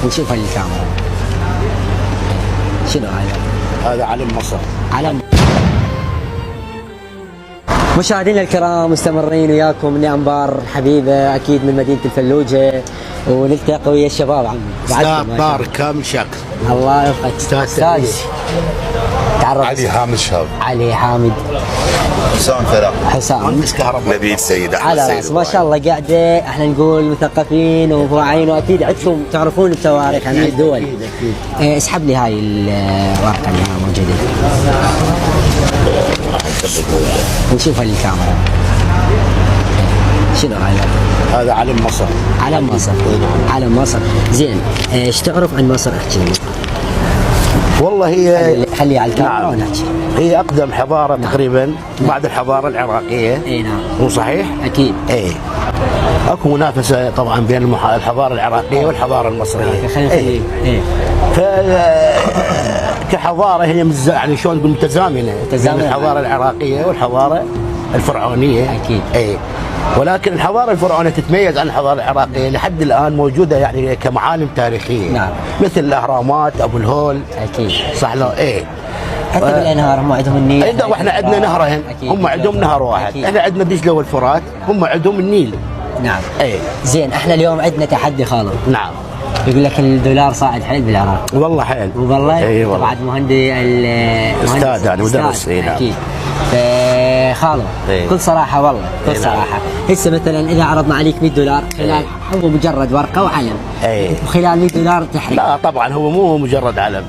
نشوف الكاميرا. شنو هذا؟ هذا علم مصر. علم. مشاهدينا الكرام مستمرين وياكم من انبار حبيبه اكيد من مدينه الفلوجه، ونلتقي ويا الشباب عمي. استاذ طارق كامل شاكر. الله يوفقك استاذ. تعرف. علي حامد شاب. علي حامد. حسام فراح. حسام. مهندس كهرباء. نبيل سيد احمد على سيد. راس ما شاء الله قاعده. احنا نقول مثقفين وواعيين، واكيد عندكم تعرفون التواريخ عن الدول. اكيد. اسحب لي هاي الورقه اللي موجوده. نشوف الكاميرا. شنو هذا؟ هذا علم مصر. علم مصر. علم مصر. زين، ايش تعرف عن مصر؟ احكي لي. والله هي خلي على الكاميرا ونحكي. هي اقدم حضاره تقريبا بعد الحضاره العراقيه. اي نعم. مو صحيح؟ اكيد. اي. اكو منافسه طبعا بين الحضاره العراقيه والحضاره المصريه. خلينا نخلي. ف كحضاره هي يعني شلون تقول متزامنه بين الحضاره العراقيه والحضاره الفرعونيه. اكيد. اي. ولكن الحضاره الفرعونيه تتميز عن الحضاره العراقيه لحد الان موجوده يعني كمعالم تاريخيه. نعم. مثل الاهرامات، ابو الهول. اكيد. صح لو ايه. حتى بالانهار هم عندهم النيل. ايضا واحنا عندنا نهرين، هم عندهم نهر واحد. أكيد. احنا عندنا دجله والفرات، هم عندهم النيل. نعم. ايه. زين، احنا اليوم عندنا تحدي خالد. نعم. يقول لك الدولار صاعد حيل بالعراق. والله حيل. والله. اي والله. بعد مهندس استاذ يعني مدرس. اي نعم. اكيد. خالد إيه. بكل صراحه والله بكل إيه صراحه، هسه مثلا اذا عرضنا عليك $100 خلال هو مجرد ورقه وعلم. اي. وخلال $100 تحرق. لا طبعا هو مو مجرد علم،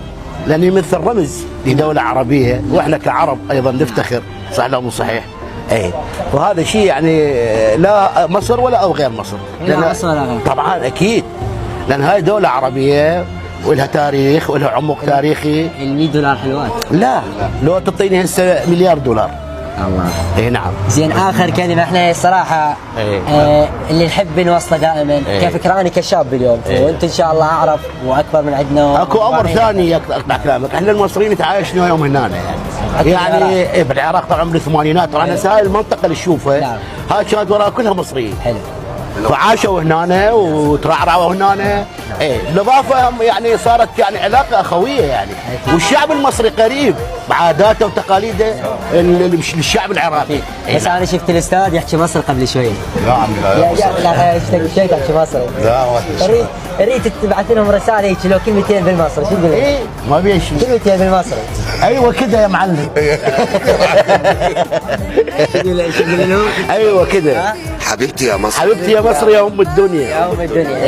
لانه يمثل رمز لدوله عربيه، واحنا كعرب ايضا نفتخر. صح لا مو صحيح؟ اي. وهذا شيء يعني لا مصر ولا او غير مصر. لا مصر ولا غير. طبعا اكيد، لان هاي دوله عربيه ولها تاريخ ولها عمق تاريخي. $100 حلوات. لا لو تعطيني هسه $1 مليار. الله. اي نعم. زين، اخر كلمه، احنا الصراحه اللي نحب نوصله دائما كفكراني كشاب اليوم، وانت ان شاء الله اعرف واكبر من عندنا. اكو امر ثاني اقطع كلامك، احنا المصريين تعايشنا يوم هنا يعني بالعراق طال عمري الثمانينات. طبعا هاي المنطقه اللي تشوفها. نعم. هاي كانت وراها كلها مصريين. حلو. فعاشوا هنا وترعرعوا هنا. ايه بالاضافه يعني صارت يعني علاقه اخويه يعني. والشعب المصري قريب بعاداته وتقاليده للشعب العراقي. بس انا شفت الاستاذ يحكي مصر قبل شوي. لا عمي لا شفت تحكي مصري. لا اريد تبعث لهم رساله هيك لو كلمتين بالمصري، شو تقول؟ ايه ما بين شيء. كلمتين بالمصري. ايوه كده يا معلم. ايوه كده. حبيبتي يا مصر. حبيبتي يا مصر يا ام الدنيا. يا ام الدنيا.